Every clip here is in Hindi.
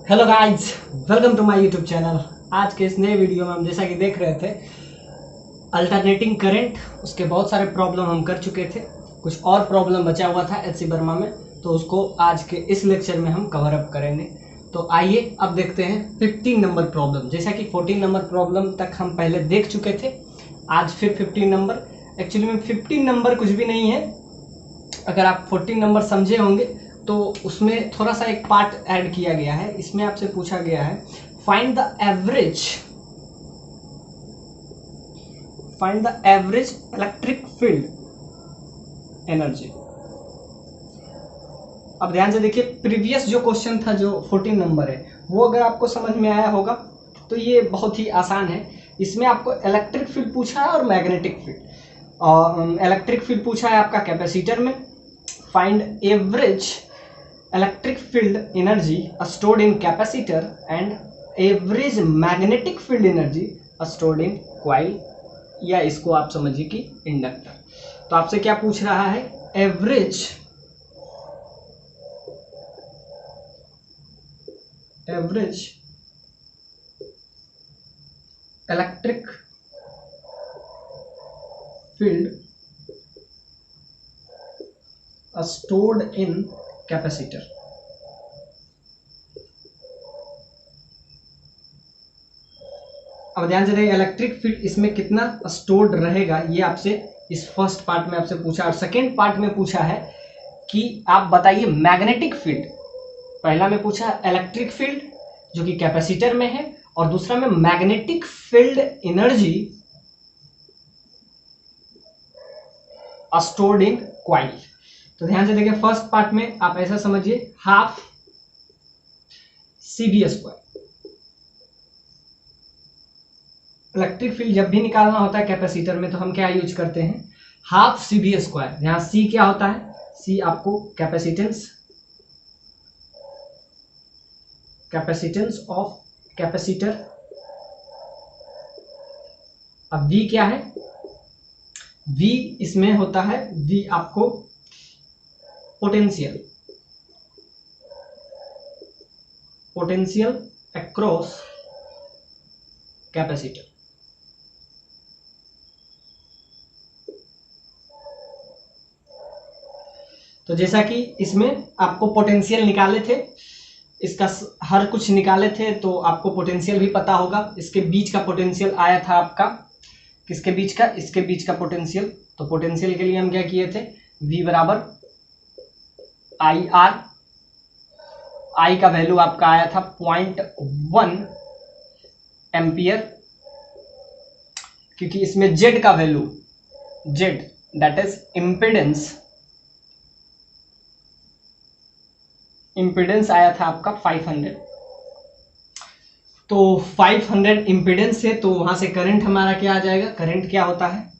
Hello guys, welcome to my YouTube channel. आज के इस नए वीडियो में हम जैसा कि देख रहे थे अल्टरनेटिंग करंट, उसके बहुत सारे प्रॉब्लम हम कर चुके थे। कुछ और प्रॉब्लम बचा हुआ था एचसी वर्मा में, तो उसको आज के इस लेक्चर में हम कवर अप करेंगे। तो आइए अब देखते हैं 15 नंबर प्रॉब्लम। जैसा कि 14 नंबर प्रॉब्लम तक हम पहले देख चुके थे, आज फिर 15 नंबर। एक्चुअली में 15 नंबर कुछ भी नहीं है। अगर आप 14 नंबर समझे होंगे तो उसमें थोड़ा सा एक पार्ट ऐड किया गया है। इसमें आपसे पूछा गया है find the average electric field energy. अब ध्यान से देखिए, प्रीवियस जो क्वेश्चन था जो 14 नंबर है वो अगर आपको समझ में आया होगा तो ये बहुत ही आसान है। इसमें आपको इलेक्ट्रिक फील्ड पूछा है और मैग्नेटिक फील्ड। और इलेक्ट्रिक फील्ड पूछा है आपका कैपेसिटर में। Find average electric field energy stored in capacitor and average magnetic field energy stored in coil, या इसको आप समझिए कि इंडक्टर। तो आपसे क्या पूछ रहा है, average electric field stored in capacitor. अब ध्यान से देखिए, इलेक्ट्रिक फील्ड इसमें कितना स्टोर्ड रहेगा ये आपसे इस फर्स्ट पार्ट में आपसे पूछा, और सेकेंड पार्ट में पूछा है कि आप बताइए मैग्नेटिक फील्ड। पहला में पूछा इलेक्ट्रिक फील्ड जो कि कैपेसिटर में है, और दूसरा में magnetic field energy stored in coil. तो ध्यान से देखिए, फर्स्ट पार्ट में आप ऐसा समझिए, half CB square. Electric field जब भी निकालना होता है कैपेसिटर में तो हम क्या यूज करते हैं, हाफ CB स्क्वायर। यहाँ C क्या होता है, C आपको कैपेसिटेंस ऑफ कैपेसिटर। अब V क्या है, V इसमें होता है, V आपको पोटेंशियल अक्रॉस कैपेसिटर। तो जैसा कि इसमें आपको पोटेंशियल निकाले थे, इसका हर कुछ निकाले थे, तो आपको पोटेंशियल भी पता होगा। इसके बीच का पोटेंशियल आया था आपका, किसके बीच का, इसके बीच का पोटेंशियल। तो पोटेंशियल के लिए हम क्या किए थे, V बराबर IR। I का वैल्यू आपका आया था 0.1 एम्पियर, क्योंकि इसमें Z का value, Z that is impedance आया था आपका 500। तो 500 इम्पिडेंस है, तो वहां से करंट हमारा क्या आ जाएगा, करंट क्या होता है,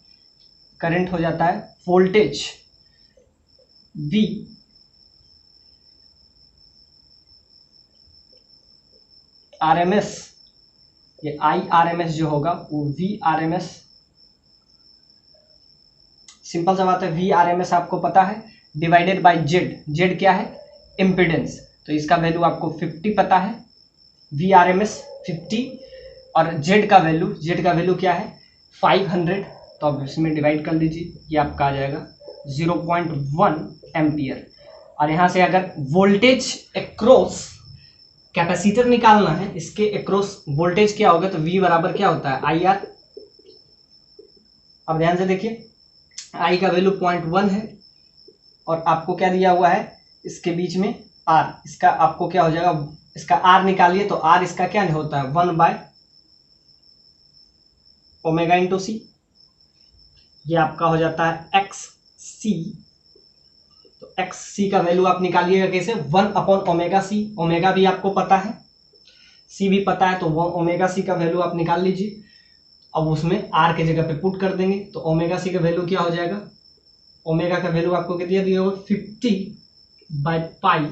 करंट हो जाता है वोल्टेज V RMS। ये IRMS जो होगा वो VRMS। सिंपल सा बात है, VRMS आपको पता है, डिवाइडेड बाय Z क्या है, इम्पिडेंस। तो इसका वैल्यू आपको 50 पता है, VRMS 50, और Z का वैल्यू क्या है 500। तो अब इसमें डिवाइड कर लीजिए, ये आपका आ जाएगा 0.1 एम्पियर। और यहाँ से अगर वोल्टेज अक्रॉस कैपेसिटर निकालना है, इसके अक्रॉस वोल्टेज क्या होगा, तो V बराबर क्या होता है IR। अब ध्यान से देखिए, I का वैल्यू 0.1 है, और आपको क्या दिया हुआ है, इसके बीच में R, इसका आपको क्या हो जाएगा, इसका R निकालिए, तो R इसका क्या होता है 1/ओमेगा इंटू C। ये आपका हो जाता है XC। तो XC का वैल्यू आप निकालिएगा कैसे, 1/ओमेगा C। ओमेगा भी आपको पता है, C भी पता है, तो ओमेगा C का वैल्यू आप निकाल लीजिए। अब उसमें R के जगह पे पुट कर देंगे, तो ओमेगा C का वैल्यू क्या हो जाएगा, ओमेगा का वैल्यू आपको कितना दिया होगा 50/पाई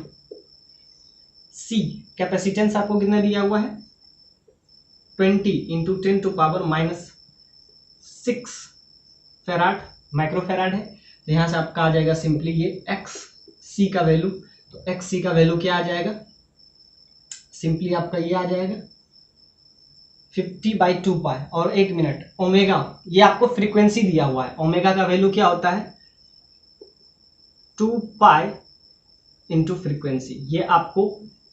C। कैपेसिटेंस आपको कितना दिया हुआ है 20 इंटू 10⁻⁻6 फेराड, माइक्रोफेराड है। तो यहाँ से आपका आ जाएगा सिंपली ये XC का वैल्यू। तो XC का वैल्यू क्या आ जाएगा सिंपली आपका ये आ जाएगा 50/2 पाई। और 1 मिनट, ओमेगा ये आपको फ्रीक्वेंसी दिया हुआ है, ओमेगा का वैल्यू क्या होता है 2 पाई इंटू फ्रीक्वेंसी। ये आपको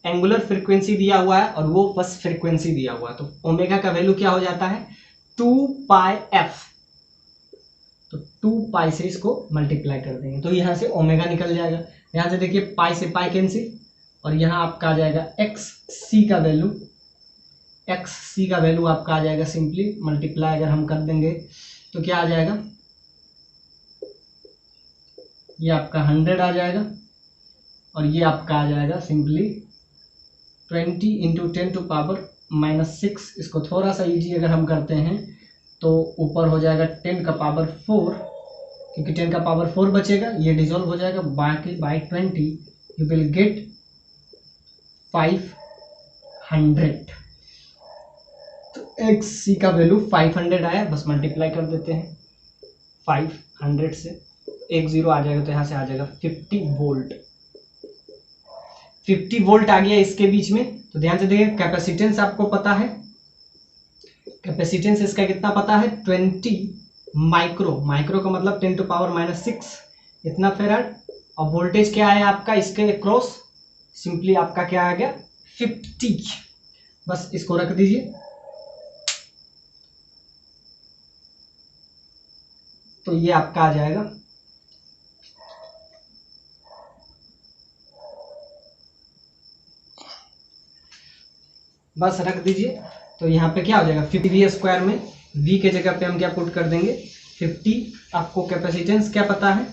एंगुलर फ्रीक्वेंसी दिया हुआ है और वो बस फ्रीक्वेंसी दिया हुआ है, तो ओमेगा का वैल्यू क्या हो जाता है 2 पाई एफ। तो 2 पाई से इसको मल्टीप्लाई कर देंगे तो यहां से ओमेगा निकल जाएगा। यहां से देखिए पाई से पाई कैंसिल, और यहां आपका आ जाएगा एक्स सी का वैल्यू आपका आ जाएगा सिंपली मल्टीप्लाई अगर हम कर देंगे तो क्या आ जाएगा, ये आपका 100 आ जाएगा और ये आपका आ जाएगा सिंपली 20 इंटू 10⁻⁻⁶। इसको थोड़ा सा इजी अगर हम करते हैं तो ऊपर हो जाएगा 10⁻⁴, क्योंकि 10⁻⁴ बचेगा, ये डिसॉल्व हो जाएगा, बाकी बाई 20 यू विल गेट 500। तो एक्स सी का वैल्यू 500 आया, बस मल्टीप्लाई कर देते हैं 500 से, 10 आ जाएगा तो यहाँ से आ जाएगा 50 वोल्ट। 50 वोल्ट आ गया इसके बीच में। तो ध्यान से देखिए कैपेसिटेंस आपको पता है, कैपेसिटेंस इसका कितना पता है 20 माइक्रो, माइक्रो का मतलब 10⁻⁻⁶ इतना फेराड। और वोल्टेज क्या है आपका इसके अक्रॉस, सिंपली आपका क्या आ गया 50। बस इसको रख दीजिए तो ये आपका आ जाएगा बस रख दीजिए। तो यहाँ पे क्या हो जाएगा 50v² में v के जगह पे हम क्या पुट कर देंगे 50। आपको कैपेसिटेंस क्या पता है,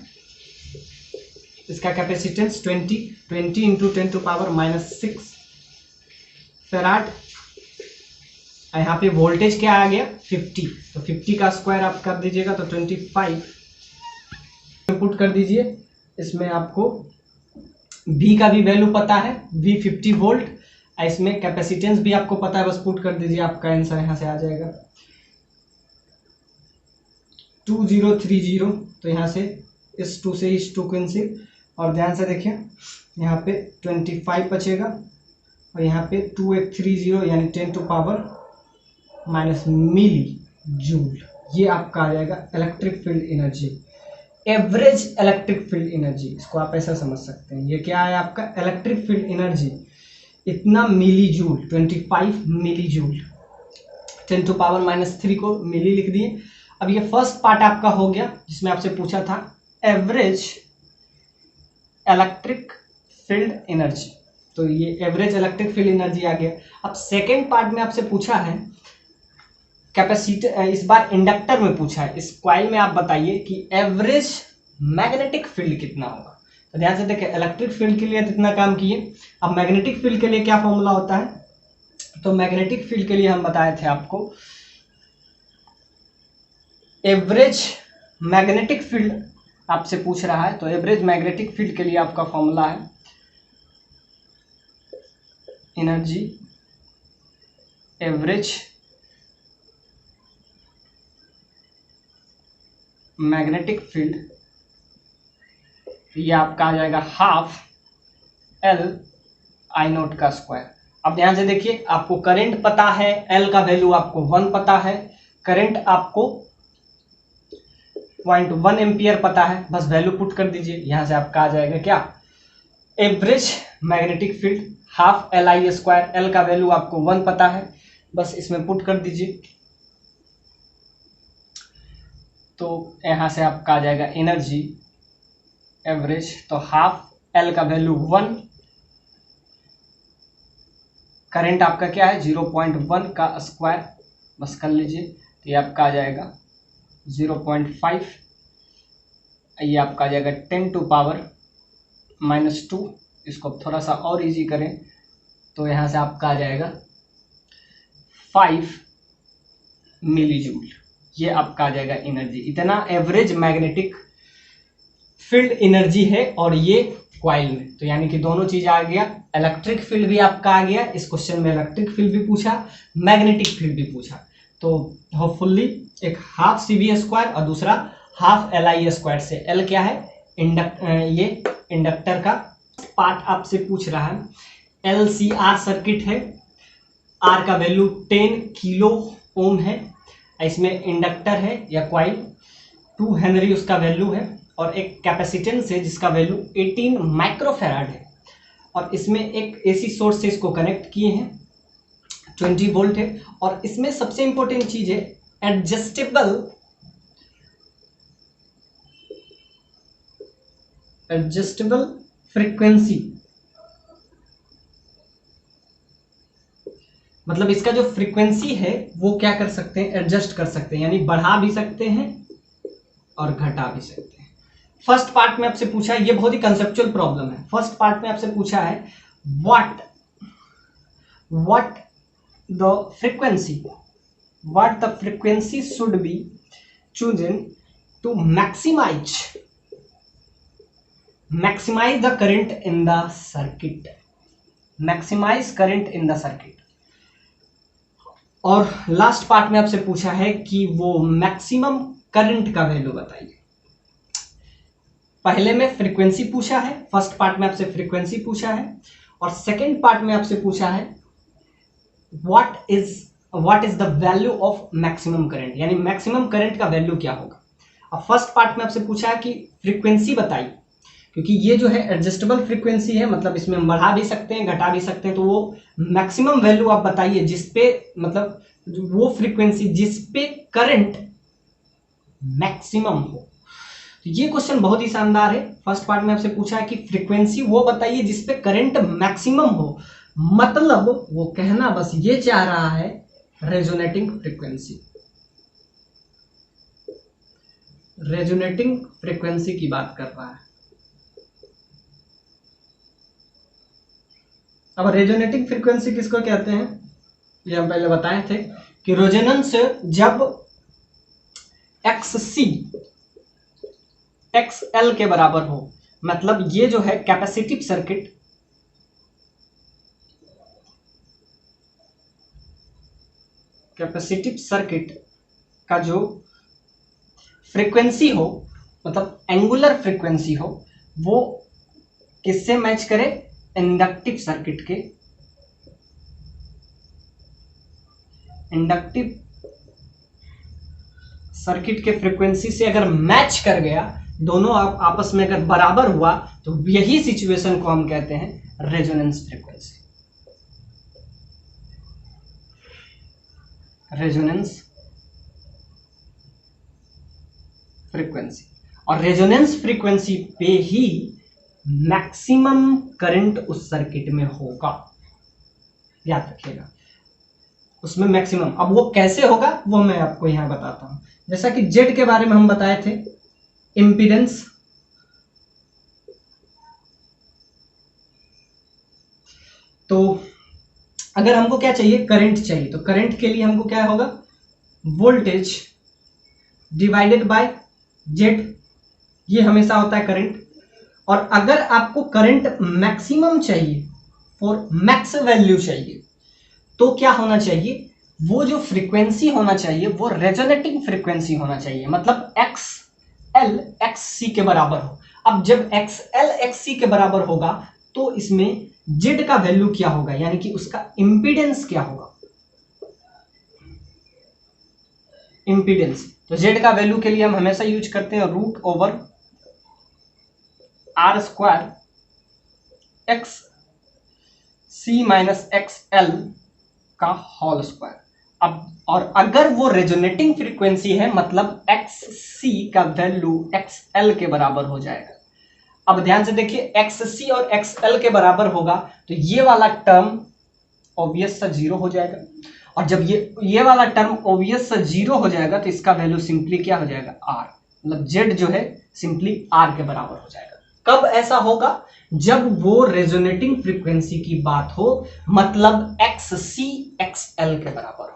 इसका कैपेसिटेंस 20 इंटू 10⁻⁻⁶ फेराड। यहाँ पे वोल्टेज क्या आ गया 50, तो 50 का स्क्वायर आप कर दीजिएगा तो 25 पुट कर दीजिए। इसमें आपको v का भी वैल्यू पता है, v 50 वोल्ट, इसमें कैपेसिटेंस भी आपको पता है, बस पुट कर दीजिए, आपका आंसर यहाँ से आ जाएगा 2030। तो यहाँ से इस 2 से इस 2 कैंसिल, और ध्यान से देखिए यहाँ पे 25 बचेगा और यहाँ पे 2830 यानी 10⁻⁻⁻⁰ मिली जूल। ये आपका आ जाएगा electric field energy, average electric field energy, इसको आप ऐसा समझ सकते हैं। ये क्या है आपका इलेक्ट्रिक फील्ड एनर्जी, इतना मिली जूल, 25 मिली जूल, 10⁻⁻³ को मिली लिख दिए। अब ये फर्स्ट पार्ट आपका हो गया जिसमें आपसे पूछा था एवरेज इलेक्ट्रिक फील्ड एनर्जी, तो ये एवरेज इलेक्ट्रिक फील्ड एनर्जी आ गया। अब सेकेंड पार्ट में आपसे पूछा है कैपेसिटर, इस बार इंडक्टर में पूछा है, इस कॉइल में आप बताइए कि एवरेज मैग्नेटिक फील्ड कितना होगा। तो ध्यान से देखिए इलेक्ट्रिक फील्ड के लिए इतना काम किए, अब मैग्नेटिक फील्ड के लिए क्या फॉर्मूला होता है, तो मैग्नेटिक फील्ड के लिए हम बताए थे आपको एवरेज मैग्नेटिक फील्ड आपसे पूछ रहा है, तो एवरेज मैग्नेटिक फील्ड के लिए आपका फॉर्मूला है एनर्जी एवरेज मैग्नेटिक फील्ड, ये आपका आ जाएगा 12L I0 का स्क्वायर। अब ध्यान से देखिए आपको करंट पता है, L का वैल्यू आपको 1 पता है, करंट आपको 0.1 एम्पियर पता है, बस वैल्यू पुट कर दीजिए। यहां से आपका आ जाएगा क्या average magnetic field 12LI², L का वैल्यू आपको 1 पता है, बस इसमें पुट कर दीजिए। तो यहां से आपका आ जाएगा एनर्जी एवरेज, तो 12L का वैल्यू 1, करंट आपका क्या है 0.1 का स्क्वायर, बस कर लीजिए, तो ये आपका आ जाएगा 0.5, ये आपका आ जाएगा 10⁻⁻²। इसको थोड़ा सा और इजी करें तो यहाँ से आपका आ जाएगा 5 मिली जूल, ये आपका आ जाएगा एनर्जी। इतना एवरेज मैग्नेटिक फील्ड एनर्जी है और ये कॉइल में, तो यानी कि दोनों चीज आ गया, इलेक्ट्रिक फील्ड भी आपका आ गया, इस क्वेश्चन में इलेक्ट्रिक फील्ड भी पूछा, मैग्नेटिक फील्ड भी पूछा। तो होपफुली एक 12CV² और दूसरा 12LI² से, L क्या है ये इंडक्टर का पार्ट आपसे पूछ रहा है, LCR सर्किट है, R का वैल्यू 10 किलो ओम है, इसमें इंडक्टर है या कॉइल 2 हेनरी उसका वैल्यू है, और एक कैपेसिटेंस है जिसका वैल्यू 18 माइक्रोफैराड है, और इसमें एक AC सोर्स से इसको कनेक्ट किए हैं, 20 वोल्ट है, और इसमें सबसे इंपॉर्टेंट चीज है एडजस्टेबल फ्रीक्वेंसी। मतलब इसका जो फ्रीक्वेंसी है वो क्या कर सकते हैं, एडजस्ट कर सकते हैं, यानी बढ़ा भी सकते हैं और घटा भी सकते हैं। फर्स्ट पार्ट में आपसे पूछा है, ये बहुत ही कंसेप्चुअल प्रॉब्लम है। फर्स्ट पार्ट में आपसे पूछा है what the frequency should B chosen to maximize the current in the circuit, maximize current in the circuit। और लास्ट पार्ट में आपसे पूछा है कि वो मैक्सिमम करंट का वैल्यू बताइए। पहले में फ्रीक्वेंसी पूछा है, फर्स्ट पार्ट में आपसे फ्रीक्वेंसी पूछा है, और सेकंड पार्ट में आपसे पूछा है what is the value of maximum current, यानी मैक्सिमम करंट का वैल्यू क्या होगा। अब फर्स्ट पार्ट में आपसे पूछा है कि फ्रीक्वेंसी बताइए, क्योंकि ये जो है एडजस्टेबल फ्रीक्वेंसी है, मतलब इसमें हम बढ़ा भी सकते हैं घटा भी सकते हैं, तो वो मैक्सिमम वैल्यू आप बताइए जिसपे, मतलब वो फ्रीक्वेंसी जिसपे करंट मैक्सिमम हो। तो ये क्वेश्चन बहुत ही शानदार है। फर्स्ट पार्ट में आपसे पूछा है कि फ्रीक्वेंसी वो बताइए जिसपे करंट मैक्सिमम हो, मतलब वो कहना बस ये चाह रहा है रेजोनेटिंग फ्रीक्वेंसी, रेजोनेटिंग फ्रीक्वेंसी की बात कर रहा है। अब रेजोनेटिंग फ्रीक्वेंसी किसको कहते हैं, ये हम पहले बताए थे कि रेजोनेंस जब XL के बराबर हो, मतलब ये जो है कैपेसिटिव सर्किट, का जो फ्रीक्वेंसी हो, मतलब एंगुलर फ्रीक्वेंसी हो, वो किससे मैच करे, इंडक्टिव सर्किट के, फ्रीक्वेंसी से अगर मैच कर गया, दोनों आपस में अगर बराबर हुआ, तो यही सिचुएशन को हम कहते हैं रेजोनेंस फ्रीक्वेंसी। और रेजोनेंस फ्रीक्वेंसी पे ही मैक्सिमम करंट उस सर्किट में होगा, याद रखिएगा, उसमें मैक्सिमम। अब वो कैसे होगा वो मैं आपको यहां बताता हूं। जैसा कि जेड के बारे में हम बताए थे, इंपीडेंस, तो अगर हमको क्या चाहिए, करंट चाहिए, तो करंट के लिए हमको क्या होगा, वोल्टेज डिवाइडेड बाय जेड, ये हमेशा होता है करंट। और अगर आपको करंट मैक्सिमम चाहिए, फॉर मैक्स वैल्यू चाहिए, तो क्या होना चाहिए, वो जो फ्रीक्वेंसी होना चाहिए वो रेजोनेटिंग फ्रीक्वेंसी होना चाहिए, मतलब XL XC के बराबर हो। अब जब XL XC के बराबर होगा तो इसमें जेड का वैल्यू क्या होगा, यानी कि उसका इंपीडेंस क्या होगा, इंपीडेंस। तो जेड का वैल्यू के लिए हम हमेशा यूज करते हैं √R² XC माइनस XL का होल स्क्वायर। अब और अगर वो रेजोनेटिंग फ्रीक्वेंसी है, मतलब XC का वैल्यू XL के बराबर हो जाएगा। अब ध्यान से देखिए, XC और XL के बराबर होगा तो ये वाला टर्म ऑब्वियस सा जीरो हो जाएगा, और जब ये वाला टर्म ऑब्वियस सा जीरो हो जाएगा तो इसका वैल्यू सिंपली क्या हो जाएगा, R, मतलब जेड जो है सिंपली R के बराबर हो जाएगा। कब ऐसा होगा, जब वो रेजोनेटिंग फ्रीक्वेंसी की बात हो, मतलब XC XL के बराबर हो,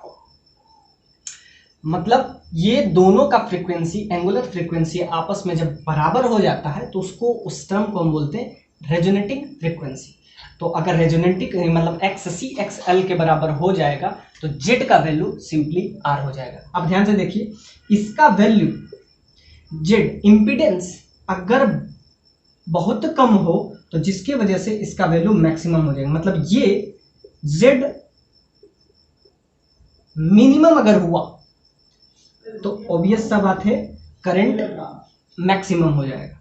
मतलब ये दोनों का फ्रीक्वेंसी, एंगुलर फ्रीक्वेंसी आपस में जब बराबर हो जाता है तो उसको, उस टर्म को हम बोलते हैं रेजोनेटिंग फ्रीक्वेंसी। तो अगर रेजोनेटिंग मतलब XC XL के बराबर हो जाएगा तो जेड का वैल्यू सिंपली R हो जाएगा। अब ध्यान से देखिए, इसका वैल्यू जेड, इंपीडेंस अगर बहुत कम हो तो जिसकी वजह से इसका वैल्यू मैक्सिमम हो जाएगा। मतलब ये Z मिनिमम अगर हुआ तो ऑब्वियस सा बात है करंट मैक्सिमम हो जाएगा।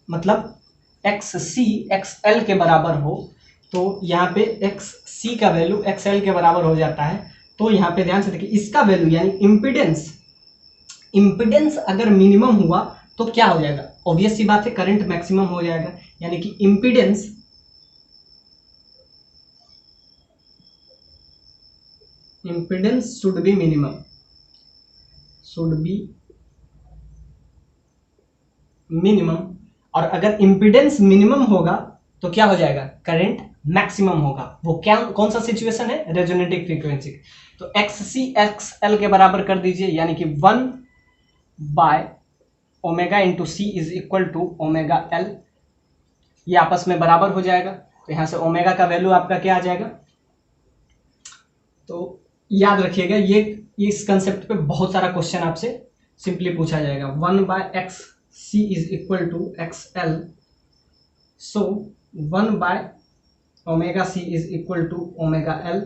मतलब XC XL के बराबर हो तो यहाँ पे XC का वैल्यू XL के बराबर हो जाता है। तो यहाँ पे ध्यान से देखिए इसका वैल्यू यानी इम्पिडेंस अगर मिनिमम हुआ तो क्या हो जाएगा, ऑब्वियस सी बात है करंट मैक्सिमम हो जाएगा। यानी कि इम्पिडेंस शुड बी मिनिमम और अगर इम्पिडेंस मिनिमम होगा तो क्या हो जाएगा, करंट मैक्सिमम होगा। वो क्या कौन सा सिचुएशन है, रेजोनेटिंग फ्रीक्वेंसी। तो XC XL के बराबर कर दीजिए यानी कि 1/ओमेगा into C is equal to omega L। ये आपस में बराबर हो जाएगा तो यहां से ओमेगा का वैल्यू आपका क्या आ जाएगा। तो याद रखिएगा ये इस कंसेप्ट पे बहुत सारा क्वेश्चन आपसे सिंपली पूछा जाएगा। 1/XC is equal to XL, so 1/ओमेगा C is equal to omega L।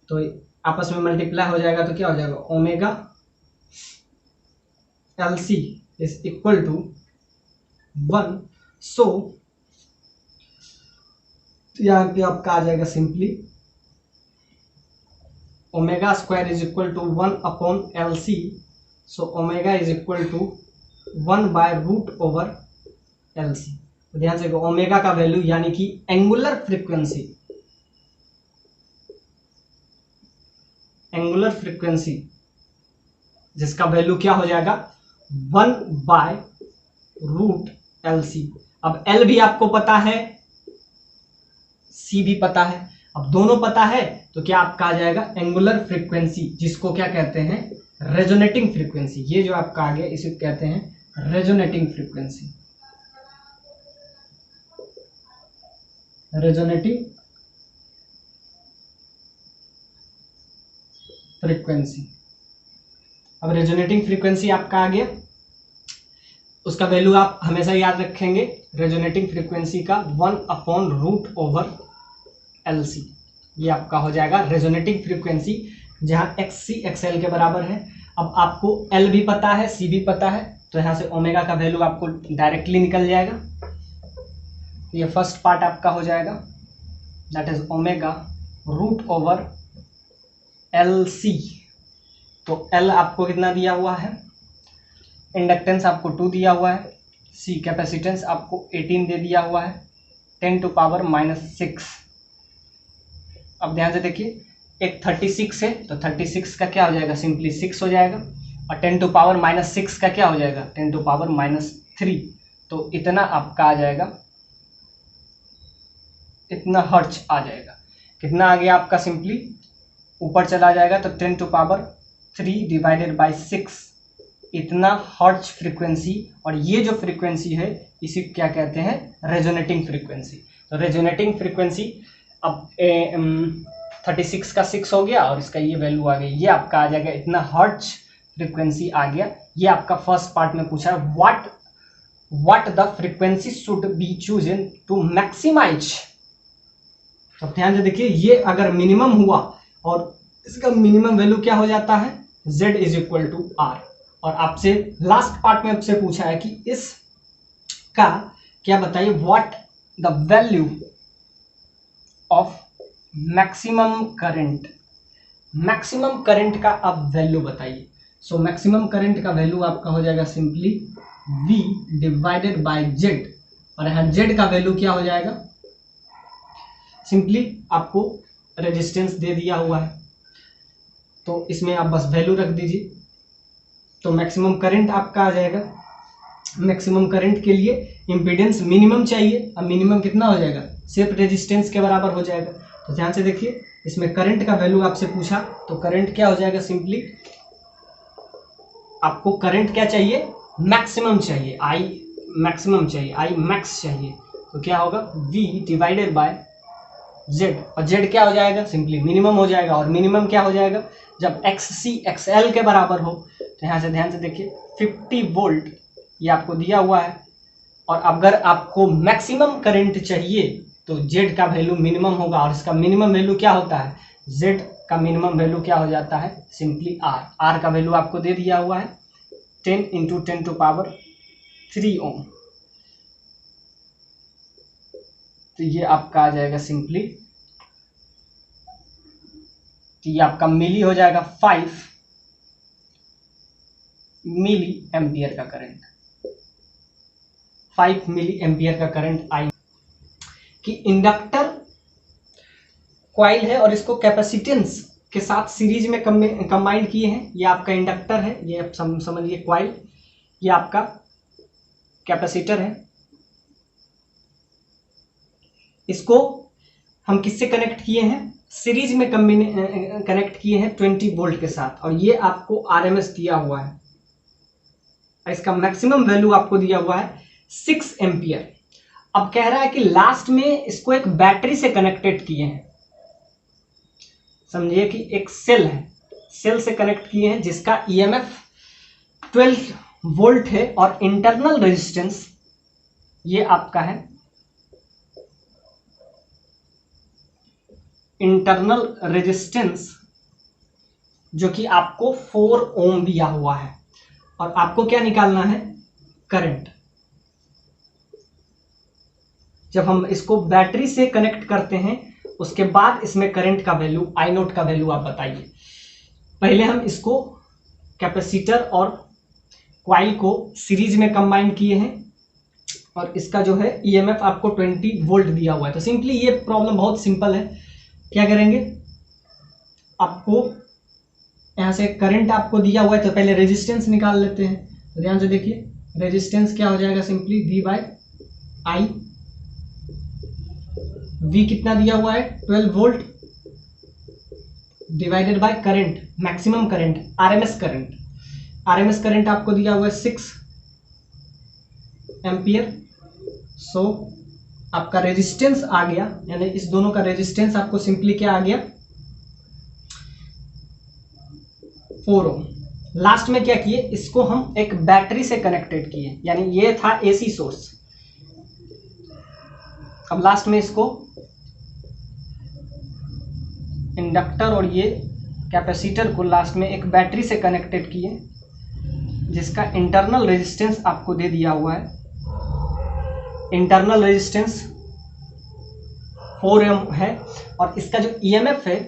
तो आपस में मल्टीप्लाई हो जाएगा तो क्या हो जाएगा, omega LC is equal to 1। So यहाँ पे आपका आ जाएगा simply omega square is equal to 1/LC। So omega is equal to 1/√LC। तो ध्यान से ओमेगा का वैल्यू यानी कि एंगुलर फ्रीक्वेंसी जिसका वैल्यू क्या हो जाएगा 1/√LC। अब L भी आपको पता है, C भी पता है, अब दोनों पता है तो क्या आपका आ जाएगा एंगुलर फ्रीक्वेंसी, जिसको क्या कहते हैं, रेजोनेटिंग फ्रीक्वेंसी। ये जो आपका आ गया इसे कहते हैं रेजोनेटिंग फ्रीक्वेंसी। अब रेजोनेटिंग फ्रीक्वेंसी आपका आ गया, उसका वैल्यू आप हमेशा याद रखेंगे रेजोनेटिंग फ्रीक्वेंसी का 1/√LC। ये आपका हो जाएगा रेजोनेटिंग फ्रीक्वेंसी जहां XC XL के बराबर है। अब आपको L भी पता है, C भी पता है, तो यहां से ओमेगा का वैल्यू आपको डायरेक्टली निकल जाएगा। ये फर्स्ट पार्ट आपका हो जाएगा दैट इज ओमेगा√LC। तो L आपको कितना दिया हुआ है, इंडक्टेंस आपको 2 दिया हुआ है, C कैपेसिटेंस आपको 18 दे दिया हुआ है, 10⁻⁻6। अब ध्यान से देखिए एक 36 है तो 36 का क्या हो जाएगा, सिंपली 6 हो जाएगा, और 10⁻⁻6 का क्या हो जाएगा, 10⁻3। तो इतना आपका आ जाएगा, इतना हर्ट्ज आ जाएगा। कितना आ गया आपका, सिंपली ऊपर चला जाएगा तो 10⁻3 डिवाइडेड बाई 6, इतना हर्ट्ज फ्रीक्वेंसी। और ये जो फ्रीक्वेंसी है इसी क्या कहते हैं, रेजोनेटिंग फ्रीक्वेंसी। तो रेजोनेटिंग फ्रीक्वेंसी अब 36 का 6 हो गया और इसका ये वैल्यू आ गई, ये आपका आ जाएगा, इतना हर्ट्ज फ्रीक्वेंसी आ गया। ये आपका फर्स्ट पार्ट में पूछा है what the frequency should be chosen to maximize. तो ध्यान से देखिए ये अगर मिनिमम हुआ और इसका मिनिमम वैल्यू क्या हो जाता है, Z is equal to R। और आपसे लास्ट पार्ट में आपसे पूछा है कि इसका क्या बताइए, what the value of maximum current का आप वैल्यू बताइए। सो मैक्सिमम करंट का वैल्यू आपका हो जाएगा simply V divided by Z। और यहाँ Z का वैल्यू क्या हो जाएगा, सिंपली आपको रेजिस्टेंस दे दिया हुआ है तो इसमें आप बस वैल्यू रख दीजिए। तो मैक्सिमम करंट आपका आ जाएगा, मैक्सिमम करंट के लिए इम्पीडेंस मिनिमम चाहिए। अब मिनिमम कितना हो जाएगा, सिर्फ रेजिस्टेंस के बराबर हो जाएगा। तो ध्यान से देखिए इसमें करंट का वैल्यू आपसे पूछा तो करंट क्या हो जाएगा, सिंपली आपको करंट क्या चाहिए, मैक्सिमम चाहिए, I मैक्सिमम चाहिए, I मैक्स चाहिए। तो क्या होगा, V डिवाइडेड बाय Z। और Z क्या हो जाएगा, सिंपली मिनिमम हो जाएगा। और मिनिमम क्या हो जाएगा, जब XC XL के बराबर हो। तो यहाँ से ध्यान से देखिए 50 वोल्ट ये आपको दिया हुआ है, और अगर आपको मैक्सिमम करंट चाहिए तो Z का वैल्यू मिनिमम होगा, और इसका मिनिमम वैल्यू क्या होता है, Z का मिनिमम वैल्यू क्या हो जाता है, सिंपली R का वैल्यू आपको दे दिया हुआ है 10 × 10⁻³ ओम। तो ये आपका आ जाएगा सिंपली, तो ये आपका मिली हो जाएगा 5 मिली एम्पियर का करंट, 5 मिली एम्पियर का करंट आई कि इंडक्टर कॉइल है और इसको कैपेसिटेंस के साथ सीरीज में कंबाइन किए हैं। ये आपका इंडक्टर है, ये आप समझिए कॉइल, ये आपका कैपेसिटर है। इसको हम किससे कनेक्ट किए हैं, सीरीज में कनेक्ट किए हैं 20 वोल्ट के साथ, और ये आपको आरएमएस दिया हुआ है, इसका मैक्सिमम वैल्यू आपको दिया हुआ है 6 एम्पियर। अब कह रहा है कि लास्ट में इसको एक बैटरी से कनेक्टेड किए हैं, समझिए कि एक सेल है, सेल से कनेक्ट किए हैं जिसका ईएमएफ 12 वोल्ट है, और इंटरनल रेजिस्टेंस ये आपका है, इंटरनल रेजिस्टेंस जो कि आपको 4 ओम दिया हुआ है, और आपको क्या निकालना है, करंट। जब हम इसको बैटरी से कनेक्ट करते हैं उसके बाद इसमें करंट का वैल्यू, आई नोट का वैल्यू आप बताइए। पहले हम इसको कैपेसिटर और कॉइल को सीरीज में कंबाइन किए हैं, और इसका जो है ईएमएफ आपको 20 वोल्ट दिया हुआ है। तो सिंपली ये प्रॉब्लम बहुत सिंपल है, क्या करेंगे, आपको यहाँ से करंट आपको दिया हुआ है तो पहले रेजिस्टेंस निकाल लेते हैं। तो ध्यान से देखिए, रेजिस्टेंस क्या हो जाएगा, सिंपली V/I। V कितना दिया हुआ है, 12 volt, divided by current, maximum current, RMS current. RMS current आपको दिया हुआ है 6 एम्पियर। सो आपका रेजिस्टेंस आ गया, यानी इस दोनों का रेजिस्टेंस आपको सिंपली क्या आ गया, 4 ओम। लास्ट में क्या किए, इसको हम एक बैटरी से कनेक्टेड किए, यानी ये था एसी सोर्स। अब लास्ट में इसको इंडक्टर और ये कैपेसिटर को लास्ट में एक बैटरी से कनेक्टेड किए, जिसका इंटरनल रेजिस्टेंस आपको दे दिया हुआ है, इंटरनल रेजिस्टेंस 4 ओम है, और इसका जो ईएमएफ है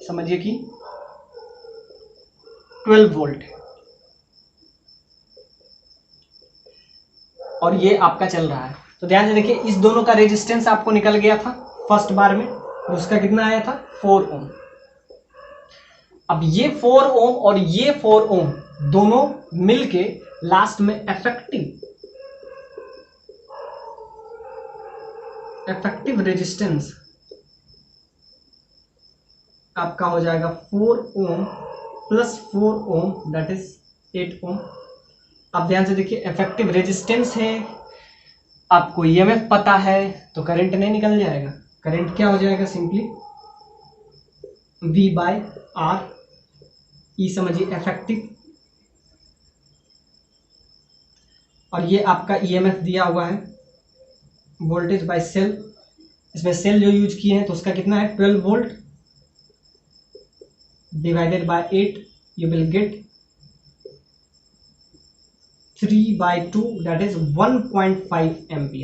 समझिए कि 12 वोल्ट है, और ये आपका चल रहा है। तो ध्यान से देखिए, इस दोनों का रेजिस्टेंस आपको निकल गया था फर्स्ट बार में, और उसका कितना आया था, 4 ओम। अब ये 4 ओम और ये 4 ओम दोनों मिलके लास्ट में इफेक्टिव रेजिस्टेंस आपका हो जाएगा 4 ohm plus 4 ohm, that is 8 ohm. अब ध्यान से देखिए, इफेक्टिव रेजिस्टेंस है, आपको ईएमएफ पता है, तो करंट नहीं निकल जाएगा। करंट क्या हो जाएगा, सिंपली V/R, ई समझिए इफेक्टिव, और ये आपका ईएमएफ दिया हुआ है वोल्टेज बाय सेल। इसमें सेल जो यूज किए हैं तो उसका कितना है, 12 volt divided by 8, you will get 3/2, that is 1.5 ampere.